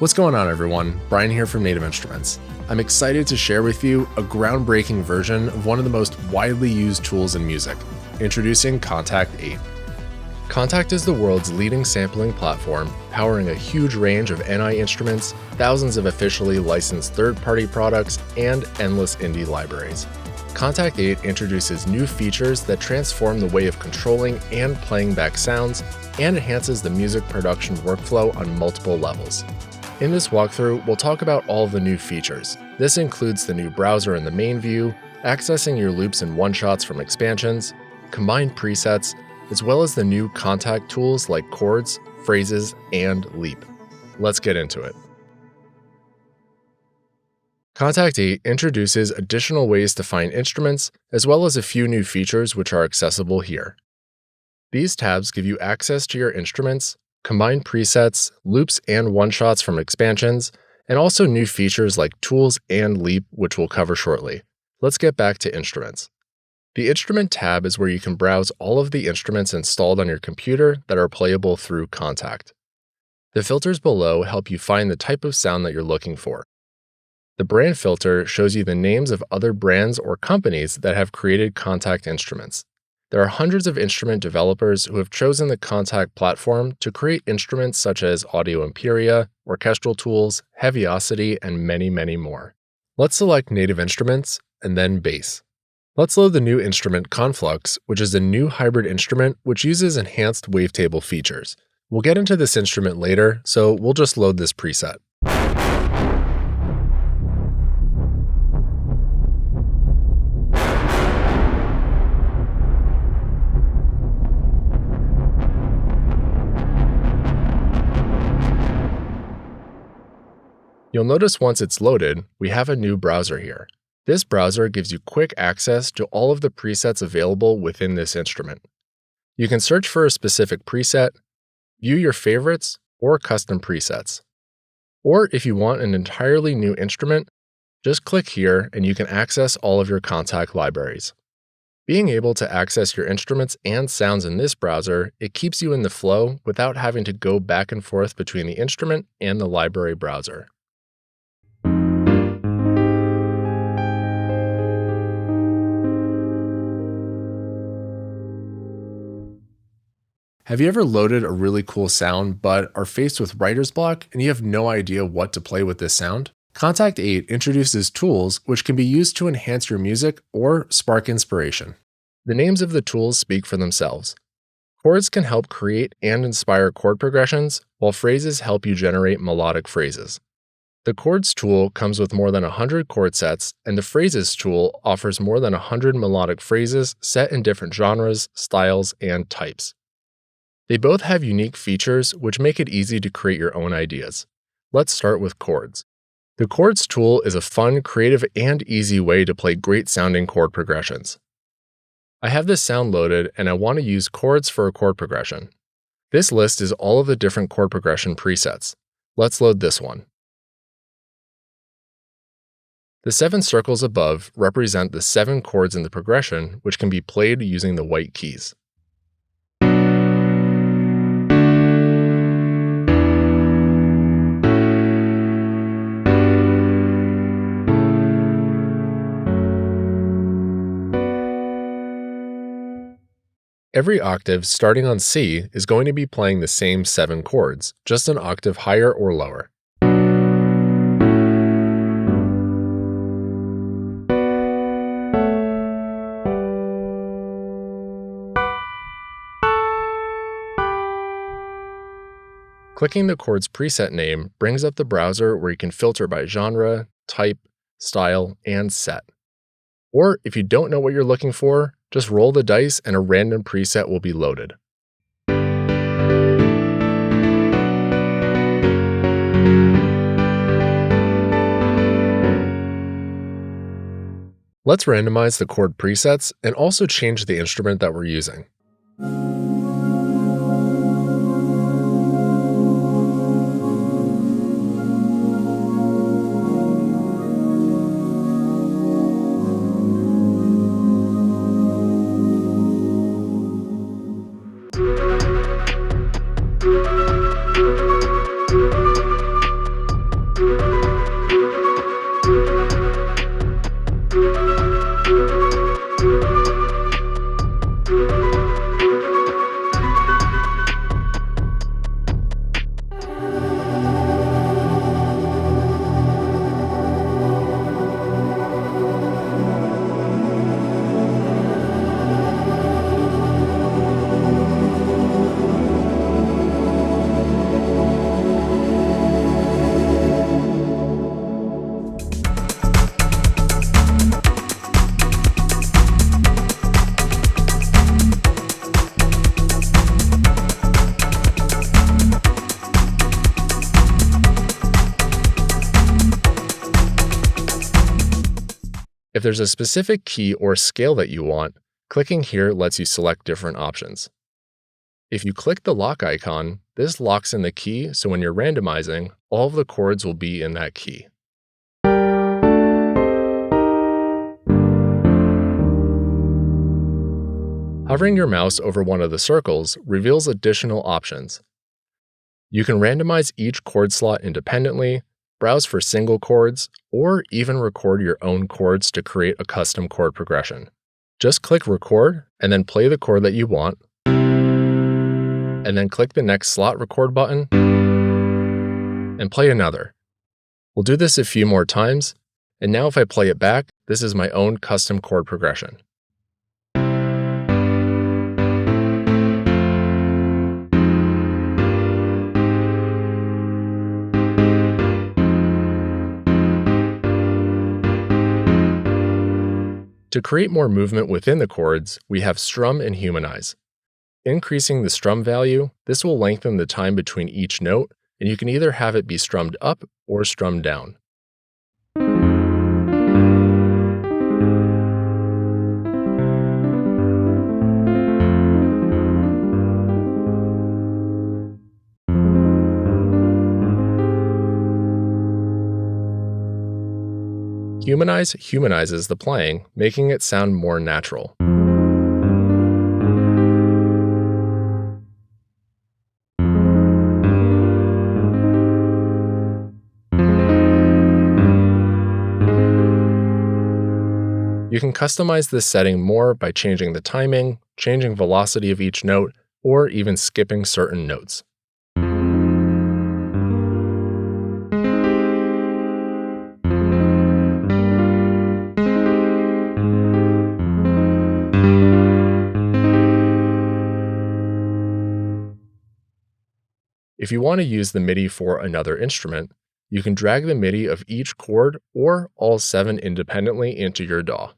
What's going on, everyone? Brian here from Native Instruments. I'm excited to share with you a groundbreaking version of one of the most widely used tools in music, introducing Kontakt 8. Kontakt is the world's leading sampling platform, powering a huge range of NI instruments, thousands of officially licensed third-party products, and endless indie libraries. Kontakt 8 introduces new features that transform the way of controlling and playing back sounds, and enhances the music production workflow on multiple levels. In this walkthrough, we'll talk about all of the new features. This includes the new browser in the main view, accessing your loops and one-shots from expansions, combined presets, as well as the new Kontakt tools like Chords, Phrases, and Leap. Let's get into it. Kontakt 8 introduces additional ways to find instruments, as well as a few new features which are accessible here. These tabs give you access to your instruments, combined presets, loops and one-shots from expansions, and also new features like Tools and Leap, which we'll cover shortly. Let's get back to instruments. The Instrument tab is where you can browse all of the instruments installed on your computer that are playable through Kontakt. The filters below help you find the type of sound that you're looking for. The brand filter shows you the names of other brands or companies that have created Kontakt instruments. There are hundreds of instrument developers who have chosen the Kontakt platform to create instruments such as Audio Imperia, orchestral tools, Heaviosity, and many, many more. Let's select Native Instruments and then Bass. Let's load the new instrument Conflux, which is a new hybrid instrument which uses enhanced wavetable features. We'll get into this instrument later, so we'll just load this preset. You'll notice once it's loaded, we have a new browser here. This browser gives you quick access to all of the presets available within this instrument. You can search for a specific preset, view your favorites, or custom presets. Or if you want an entirely new instrument, just click here and you can access all of your Kontakt libraries. Being able to access your instruments and sounds in this browser, it keeps you in the flow without having to go back and forth between the instrument and the library browser. Have you ever loaded a really cool sound but are faced with writer's block and you have no idea what to play with this sound? Kontakt 8 introduces tools which can be used to enhance your music or spark inspiration. The names of the tools speak for themselves. Chords can help create and inspire chord progressions, while Phrases help you generate melodic phrases. The Chords tool comes with more than 100 chord sets, and the Phrases tool offers more than 100 melodic phrases set in different genres, styles, and types. They both have unique features which make it easy to create your own ideas. Let's start with Chords. The Chords tool is a fun, creative, and easy way to play great sounding chord progressions. I have this sound loaded and I want to use chords for a chord progression. This list is all of the different chord progression presets. Let's load this one. The 7 circles above represent the 7 chords in the progression which can be played using the white keys. Every octave starting on C is going to be playing the same 7 chords, just an octave higher or lower. Clicking the chord's preset name brings up the browser where you can filter by genre, type, style, and set. Or if you don't know what you're looking for, just roll the dice and a random preset will be loaded. Let's randomize the chord presets and also change the instrument that we're using. If there's a specific key or scale that you want, clicking here lets you select different options. If you click the lock icon, this locks in the key, so when you're randomizing, all of the chords will be in that key. Hovering your mouse over one of the circles reveals additional options. You can randomize each chord slot independently, browse for single chords, or even record your own chords to create a custom chord progression. Just click record and then play the chord that you want, and then click the next slot record button and play another. We'll do this a few more times, and now if I play it back, this is my own custom chord progression. To create more movement within the chords, we have strum and humanize. Increasing the strum value, this will lengthen the time between each note, and you can either have it be strummed up or strummed down. Humanize humanizes the playing, making it sound more natural. You can customize this setting more by changing the timing, changing velocity of each note, or even skipping certain notes. If you want to use the MIDI for another instrument, you can drag the MIDI of each chord or all 7 independently into your DAW.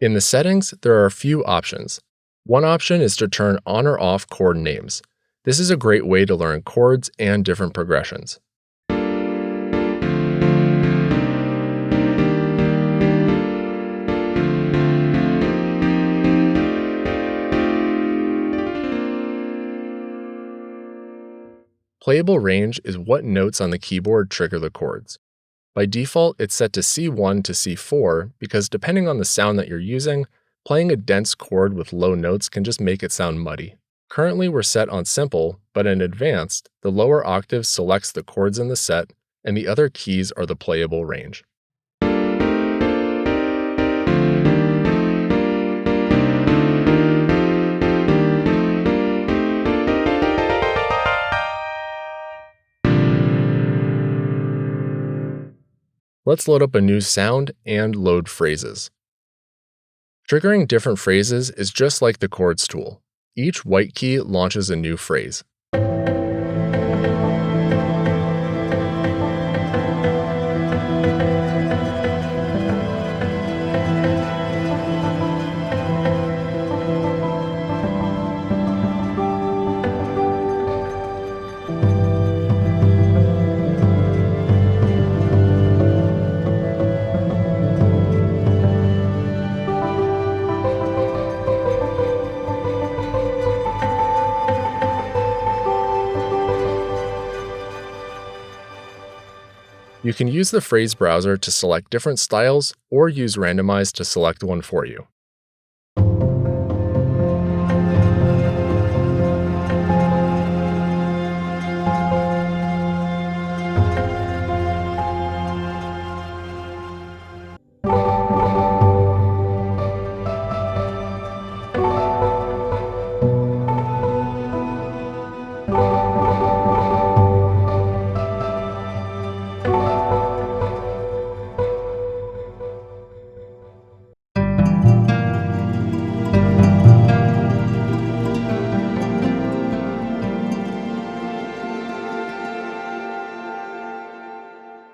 In the settings, there are a few options. One option is to turn on or off chord names. This is a great way to learn chords and different progressions. Playable range is what notes on the keyboard trigger the chords. By default, it's set to C1 to C4 because depending on the sound that you're using, playing a dense chord with low notes can just make it sound muddy. Currently, we're set on simple, but in advanced, the lower octave selects the chords in the set, and the other keys are the playable range. Let's load up a new sound and load phrases. Triggering different phrases is just like the chords tool. Each white key launches a new phrase. You can use the phrase browser to select different styles or use randomize to select one for you.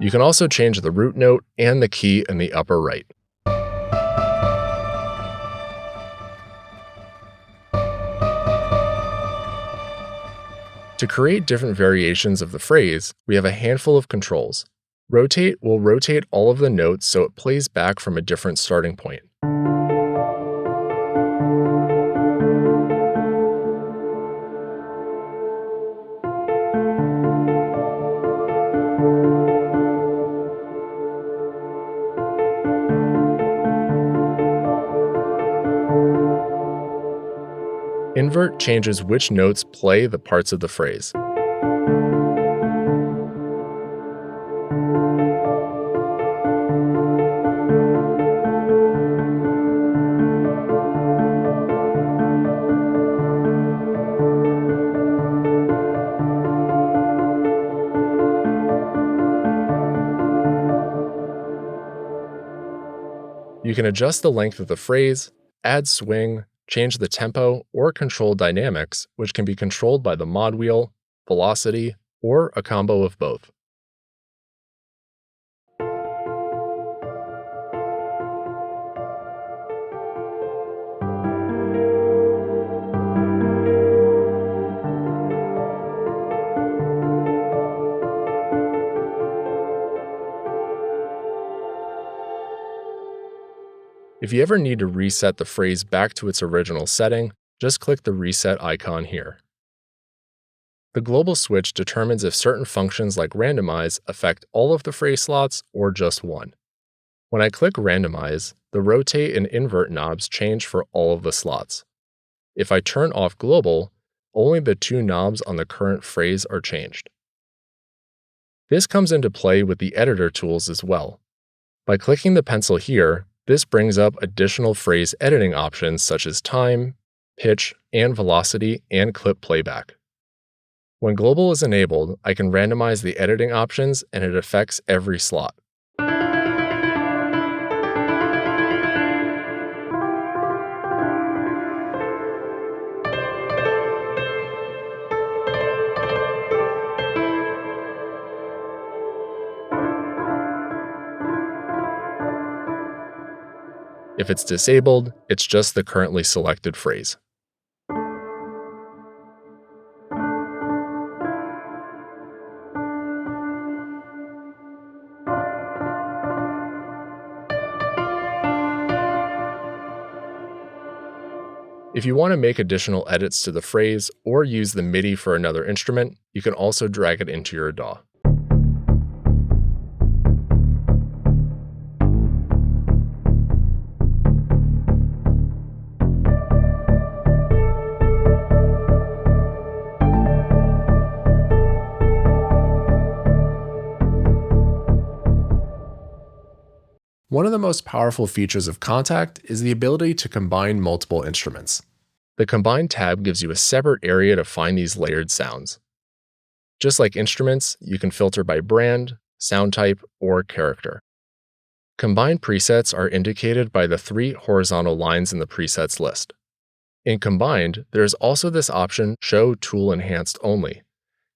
You can also change the root note and the key in the upper right. To create different variations of the phrase, we have a handful of controls. Rotate will rotate all of the notes so it plays back from a different starting point. Invert changes which notes play the parts of the phrase. You can adjust the length of the phrase, add swing, change the tempo, or control dynamics, which can be controlled by the mod wheel, velocity, or a combo of both. If you ever need to reset the phrase back to its original setting, just click the reset icon here. The global switch determines if certain functions like randomize affect all of the phrase slots or just one. When I click randomize, the rotate and invert knobs change for all of the slots. If I turn off global, only the two knobs on the current phrase are changed. This comes into play with the editor tools as well. By clicking the pencil here, this brings up additional phrase editing options such as time, pitch, and velocity, and clip playback. When global is enabled, I can randomize the editing options and it affects every slot. If it's disabled, it's just the currently selected phrase. If you want to make additional edits to the phrase or use the MIDI for another instrument, you can also drag it into your DAW. One of the most powerful features of Kontakt is the ability to combine multiple instruments. The Combine tab gives you a separate area to find these layered sounds. Just like instruments, you can filter by brand, sound type, or character. Combine presets are indicated by the 3 horizontal lines in the presets list. In Combined, there is also this option Show Tool Enhanced Only.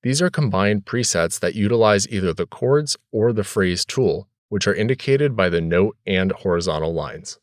These are combined presets that utilize either the chords or the phrase tool, which are indicated by the note and horizontal lines.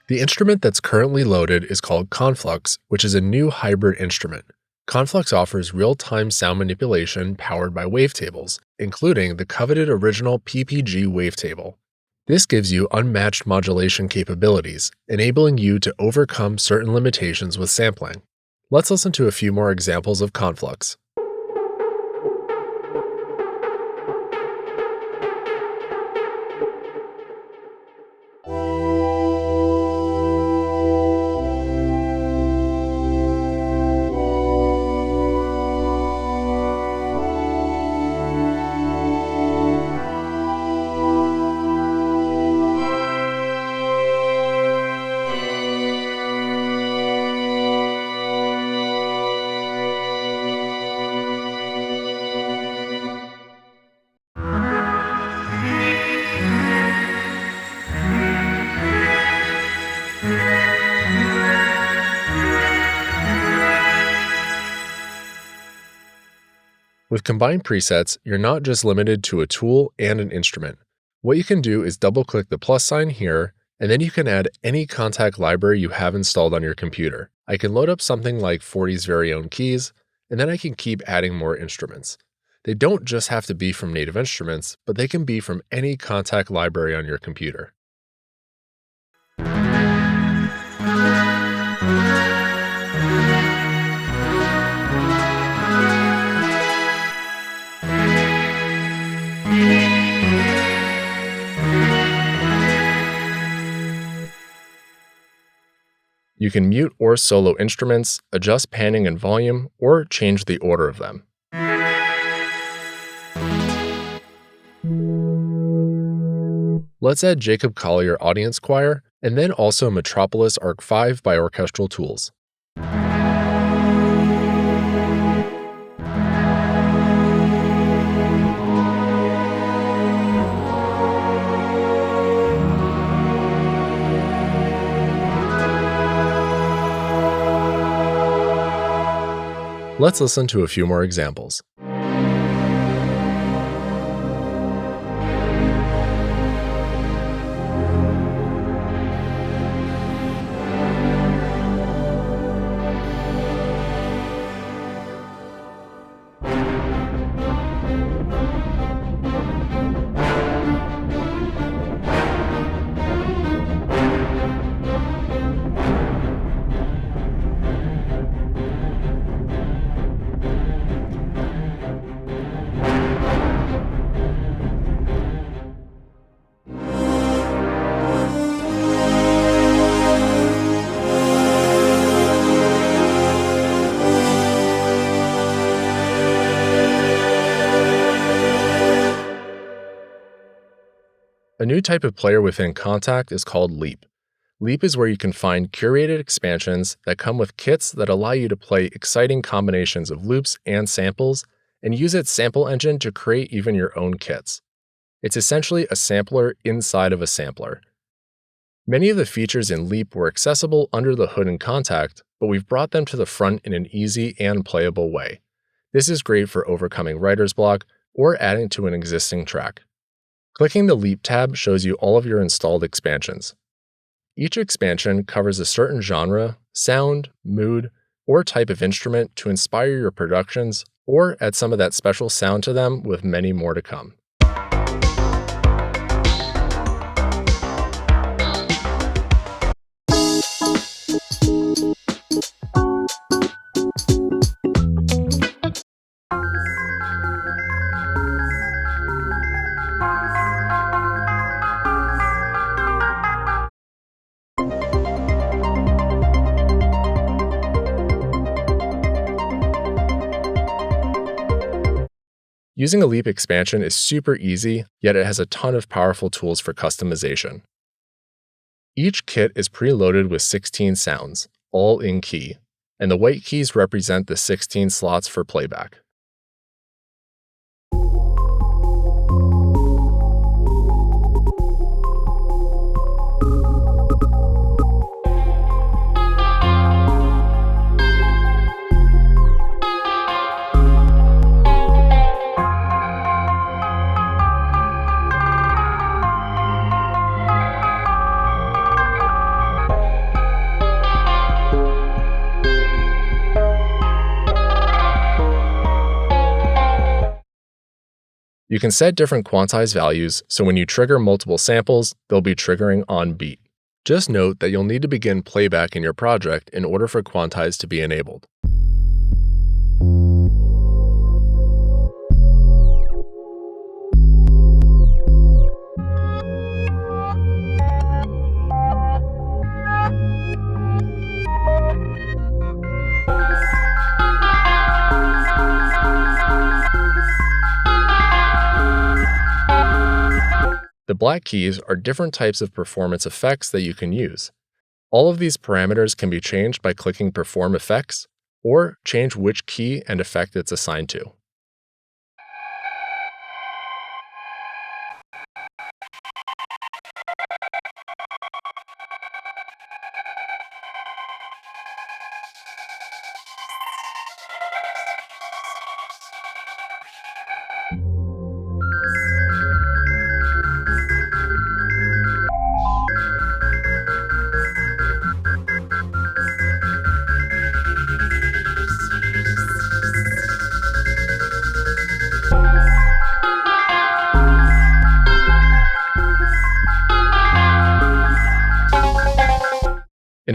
The instrument that's currently loaded is called Conflux, which is a new hybrid instrument. Conflux offers real-time sound manipulation powered by wavetables, including the coveted original PPG wavetable. This gives you unmatched modulation capabilities, enabling you to overcome certain limitations with sampling. Let's listen to a few more examples of Conflux. With combined presets, you're not just limited to a tool and an instrument. What you can do is double-click the plus sign here, and then you can add any Kontakt library you have installed on your computer. I can load up something like 40's very own keys, and then I can keep adding more instruments. They don't just have to be from native instruments, but they can be from any Kontakt library on your computer. You can mute or solo instruments, adjust panning and volume, or change the order of them. Let's add Jacob Collier Audience Choir, and then also Metropolis Arc 5 by Orchestral Tools. Let's listen to a few more examples. A new type of player within Kontakt is called Leap. Leap is where you can find curated expansions that come with kits that allow you to play exciting combinations of loops and samples, and use its sample engine to create even your own kits. It's essentially a sampler inside of a sampler. Many of the features in Leap were accessible under the hood in Kontakt, but we've brought them to the front in an easy and playable way. This is great for overcoming writer's block or adding to an existing track. Clicking the Leap tab shows you all of your installed expansions. Each expansion covers a certain genre, sound, mood, or type of instrument to inspire your productions or add some of that special sound to them, with many more to come. Using a Leap expansion is super easy, yet it has a ton of powerful tools for customization. Each kit is preloaded with 16 sounds, all in key, and the white keys represent the 16 slots for playback. You can set different quantize values, so when you trigger multiple samples, they'll be triggering on beat. Just note that you'll need to begin playback in your project in order for quantize to be enabled. The black keys are different types of performance effects that you can use. All of these parameters can be changed by clicking Perform Effects, or change which key and effect it's assigned to.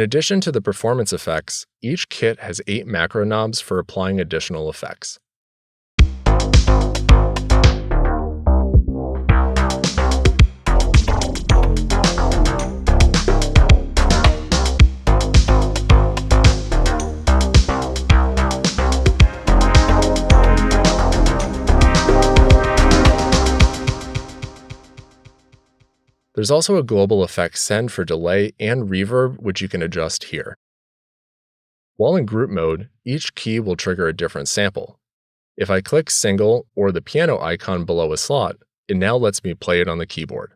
In addition to the performance effects, each kit has 8 macro knobs for applying additional effects. There's also a global effects send for delay and reverb, which you can adjust here. While in group mode, each key will trigger a different sample. If I click single or the piano icon below a slot, it now lets me play it on the keyboard.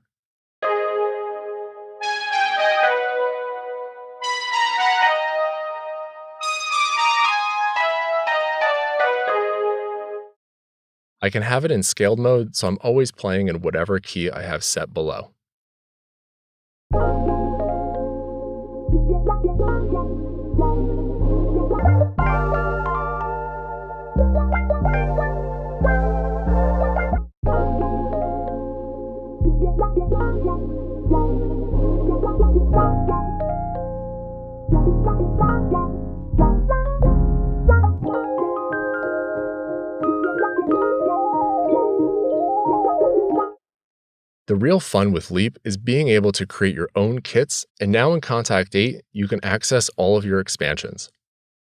I can have it in scaled mode, so I'm always playing in whatever key I have set below. The real fun with Leap is being able to create your own kits, and now in Kontakt 8, you can access all of your expansions.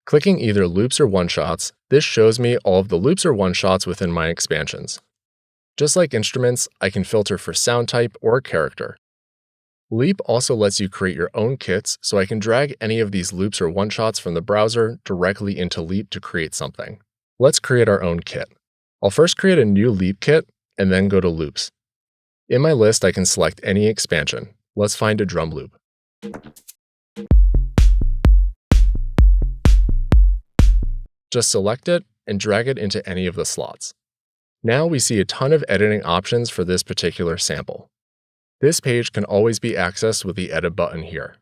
Clicking either loops or one-shots, this shows me all of the loops or one-shots within my expansions. Just like instruments, I can filter for sound type or character. Leap also lets you create your own kits, so I can drag any of these loops or one-shots from the browser directly into Leap to create something. Let's create our own kit. I'll first create a new Leap kit, and then go to Loops. In my list, I can select any expansion. Let's find a drum loop. Just select it and drag it into any of the slots. Now we see a ton of editing options for this particular sample. This page can always be accessed with the Edit button here.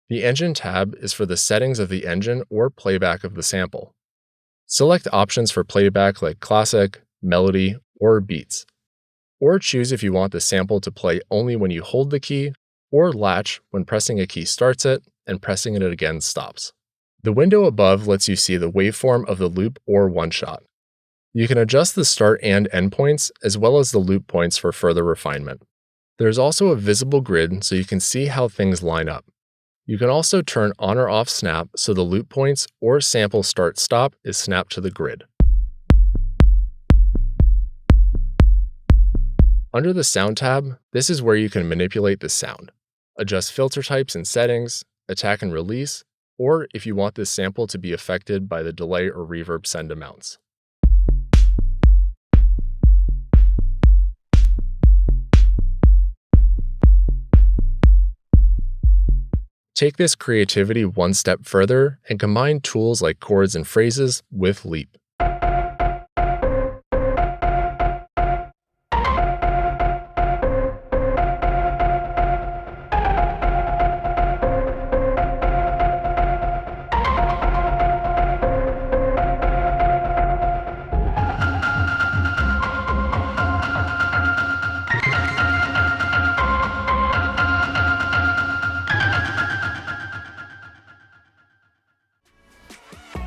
The Engine tab is for the settings of the engine or playback of the sample. Select options for playback like Classic, Melody, or Beats. Or choose if you want the sample to play only when you hold the key, or latch when pressing a key starts it and pressing it again stops. The window above lets you see the waveform of the loop or one-shot. You can adjust the start and end points, as well as the loop points for further refinement. There's also a visible grid so you can see how things line up. You can also turn on or off snap so the loop points or sample start-stop is snapped to the grid. Under the Sound tab, this is where you can manipulate the sound, adjust filter types and settings, attack and release, or if you want this sample to be affected by the delay or reverb send amounts. Take this creativity one step further and combine tools like chords and phrases with Leap.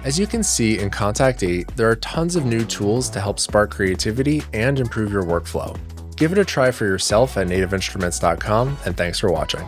As you can see in Kontakt 8, there are tons of new tools to help spark creativity and improve your workflow. Give it a try for yourself at nativeinstruments.com, and thanks for watching.